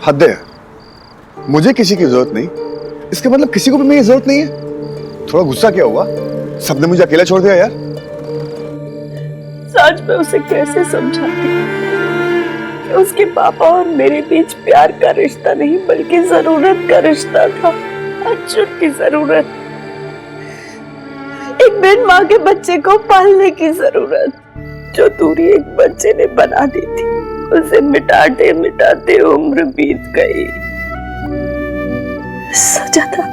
हद है, मुझे किसी की जरूरत नहीं, इसका मतलब किसी को भी मेरी जरूरत नहीं है। थोड़ा गुस्सा क्या हुआ, सबने मुझे अकेला छोड़ दिया यार। आज मैं उसे कैसे समझाती कि उसके पापा और मेरे बीच प्यार का रिश्ता नहीं बल्कि जरूरत का रिश्ता था, अर्जुन की जरूरत, एक बिन मां के बच्चे को पालने की जरूरत, जो दूरी एक बच्चे ने बना दी थी, उसे मिटाते मिटाते उम्र बीत गई। सोचा था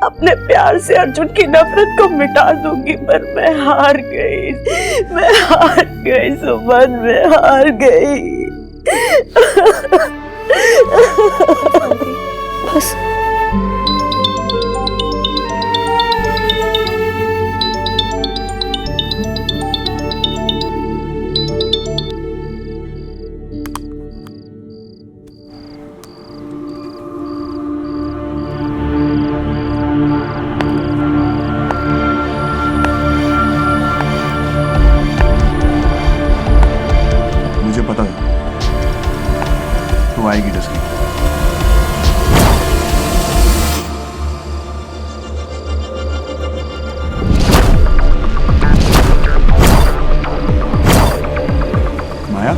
अपने प्यार से अर्जुन की नफरत को मिटा दूंगी, पर मैं हार गई, सुमन, मैं हार गई। बस पता है तू आएगी जैसे। माया,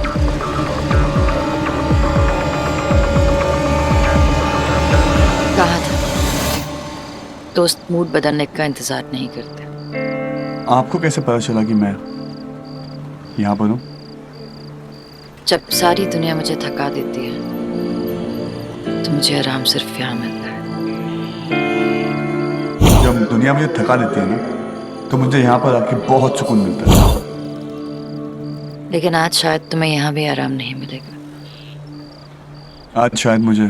कहा था दोस्त मूड बदलने का इंतजार नहीं करते। आपको कैसे पता चला कि मैं यहाँ पर हूँ? जब सारी दुनिया मुझे थका देती है तो मुझे आराम सिर्फ यहाँ मिलता है। जब दुनिया मुझे थका देती है ना, तो मुझे यहाँ पर आके बहुत सुकून मिलता है। लेकिन आज शायद तुम्हें यहाँ भी आराम नहीं मिलेगा। आज शायद मुझे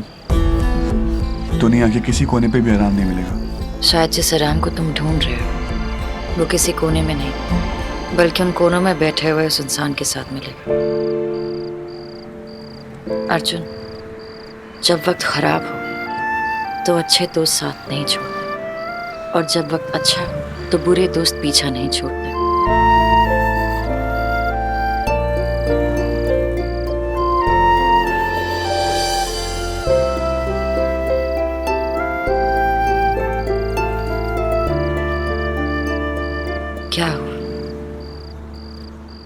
दुनिया के किसी कोने पे भी आराम नहीं मिलेगा। शायद जिस आराम को तुम ढूंढ रहे हो वो किसी कोने में नहीं बल्कि उन कोनों में बैठे हुए उस इंसान के साथ मिलेगा। अर्जुन, जब वक्त खराब हो तो अच्छे दोस्त साथ नहीं छोड़ते, और जब वक्त अच्छा हो तो बुरे दोस्त पीछा नहीं छोड़ते। क्या हुआ?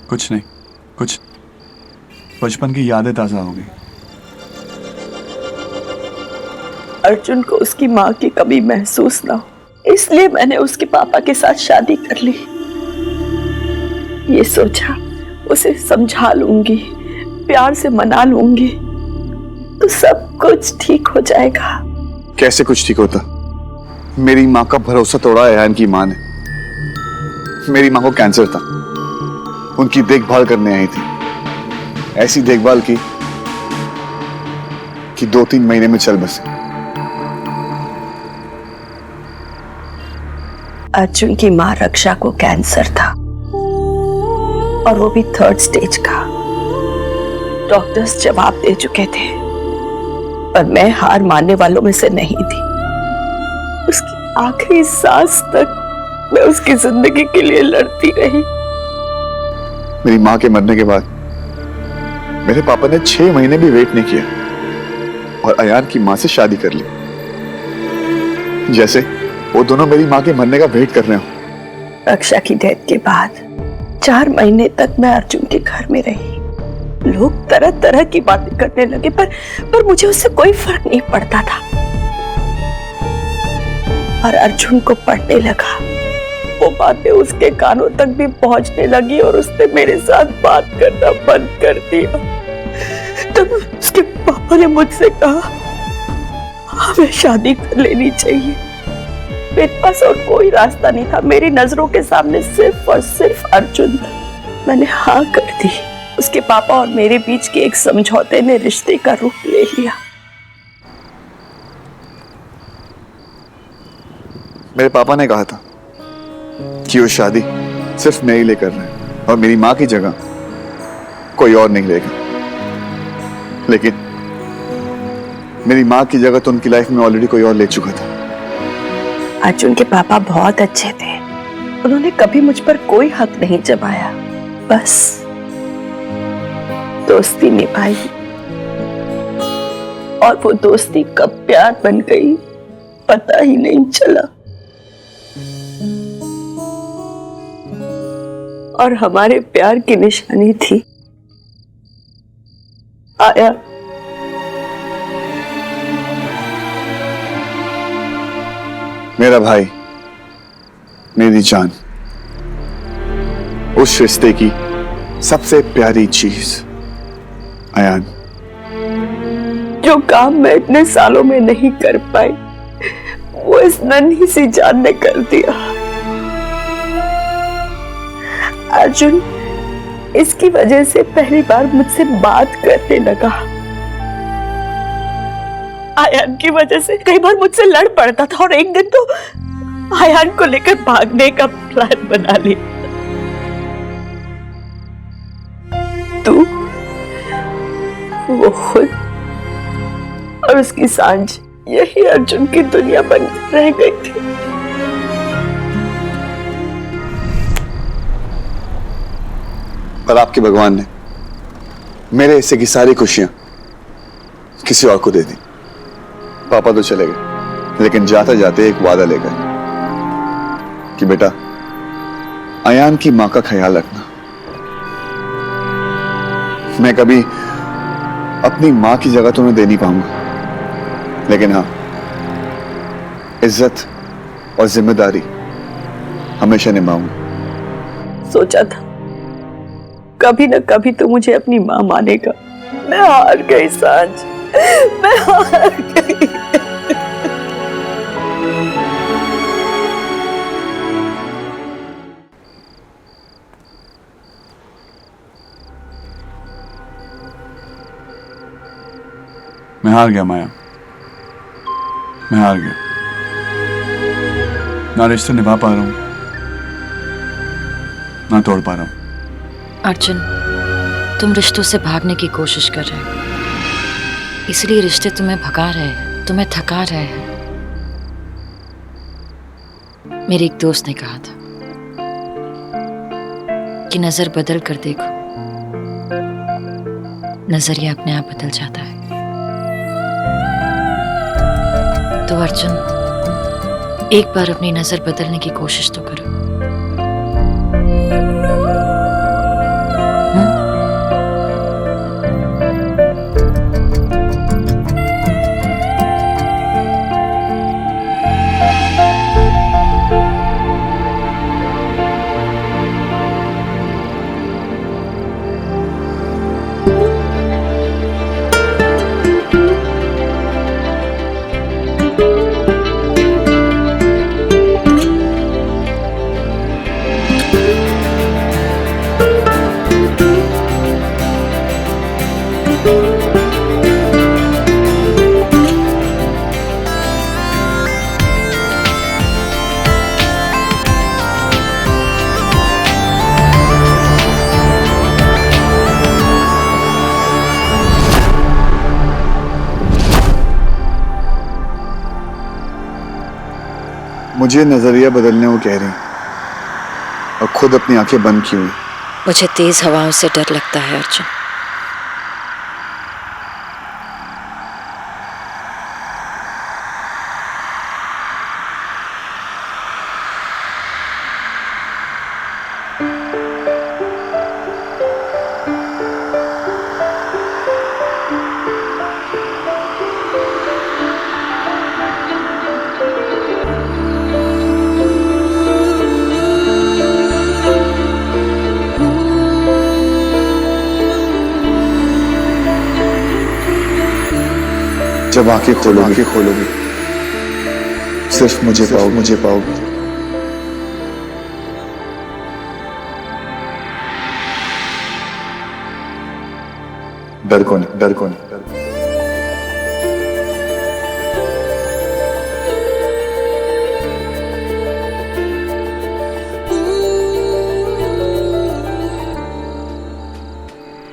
कुछ नहीं, कुछ बचपन की यादें ताजा हो गई। अर्जुन को उसकी माँ की कमी महसूस ना हो, इसलिए मैंने उसके पापा के साथ शादी कर ली। ये सोचा उसे समझा लूंगी, प्यार से मना लूंगी तो सब कुछ ठीक हो जाएगा। कैसे कुछ ठीक होता? मेरी माँ का भरोसा तोड़ा है इनकी माँ ने। मेरी माँ को कैंसर था, उनकी देखभाल करने आई थी। ऐसी देखभाल की कि 2-3 महीने में चल बसे। अर्जुन की माँ रक्षा को कैंसर था और वो भी 3rd स्टेज का। डॉक्टर्स जवाब दे चुके थे, पर मैं हार मानने वालों में से नहीं थी। उसकी आखिरी सांस तक मैं उसकी जिंदगी के लिए लड़ती रही। मेरी माँ के मरने के बाद मेरे पापा ने 6 महीने भी वेट नहीं किया और अयान की माँ से शादी कर ली, जैसे वो दोनों मेरी माँ के मरने का वेट कर रहे हो। रक्षा की डेथ के बाद 4 महीने तक मैं अर्जुन के घर में रही। लोग तरह तरह की बातें करने लगे, पर मुझे उससे कोई फर्क नहीं पड़ता था। और अर्जुन को पड़ने लगा, वो बातें उसके कानों तक भी पहुंचने लगी और उसने मेरे साथ बात करना बंद कर दिया। तब उसके पापा ने मुझसे कहा हमें शादी कर लेनी चाहिए। मेरे पास और कोई रास्ता नहीं था, मेरी नजरों के सामने सिर्फ और सिर्फ अर्जुन था। मैंने हाँ कर दी। उसके पापा और मेरे बीच के एक समझौते ने रिश्ते का रूप ले लिया। मेरे पापा ने कहा था कि वो शादी सिर्फ मेरे लिए कर रहे हैं और मेरी माँ की जगह कोई और नहीं लेगा। लेकिन मेरी माँ की जगह तो उनकी लाइफ में ऑलरेडी कोई और ले चुका था। अर्जुन के पापा बहुत अच्छे थे, उन्होंने कभी मुझ पर कोई हक नहीं जमाया, बस दोस्ती निभाई। और वो दोस्ती कब प्यार बन गई पता ही नहीं चला। और हमारे प्यार की निशानी थी आया। मेरा भाई, मेरी जान, उस रिश्ते की सबसे प्यारी चीज, अयान। जो काम मैं इतने सालों में नहीं कर पाई वो इस नन्ही सी जान ने कर दिया। अर्जुन इसकी वजह से पहली बार मुझसे बात करने लगा। आयान की वजह से कई बार मुझसे लड़ पड़ता था और एक दिन तो आयान को लेकर भागने का प्लान बना लिया। तू, वो खुद और उसकी सांझ, यही अर्जुन की दुनिया बन रह गई थी। पर आपके भगवान ने मेरे हिस्से की सारी खुशियां किसी और को दे दी। पापा तो चले गए, लेकिन जाते जाते एक वादा ले गए कि बेटा, अयान की मां का ख्याल रखना। मैं कभी अपनी मां की जगह तुम्हें दे नहीं पाऊंगा, लेकिन हाँ, इज्जत और जिम्मेदारी हमेशा निभाऊंगा। सोचा था कभी न कभी तो मुझे अपनी मां मानेगा। मैं हार गई सांझ, मैं हार गई। मैं हार गया माया, मैं हार गया। ना रिश्ते निभा पा रहा हूं, ना तोड़ पा रहा हूं। अर्जुन, तुम रिश्तों से भागने की कोशिश कर रहे हो, इसलिए रिश्ते तुम्हें भगा रहे हैं, तुम्हें थका रहे हैं। मेरे एक दोस्त ने कहा था कि नजर बदल कर देखो, नजरिया अपने आप बदल जाता है। तो अर्जुन, एक बार अपनी नजर बदलने की कोशिश तो करो। मुझे नजरिया बदलने वो कह रही और खुद अपनी आंखें बंद की हुई। मुझे तेज हवाओं से डर लगता है अर्जुन। जब आंखें खोलोगी सिर्फ मुझे पाओगे। डर को नहीं।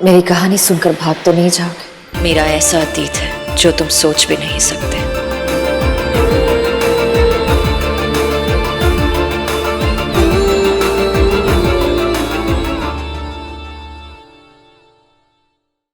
मेरी कहानी सुनकर भाग तो नहीं जाओगे? मेरा ऐसा अतीत है जो तुम सोच भी नहीं सकते।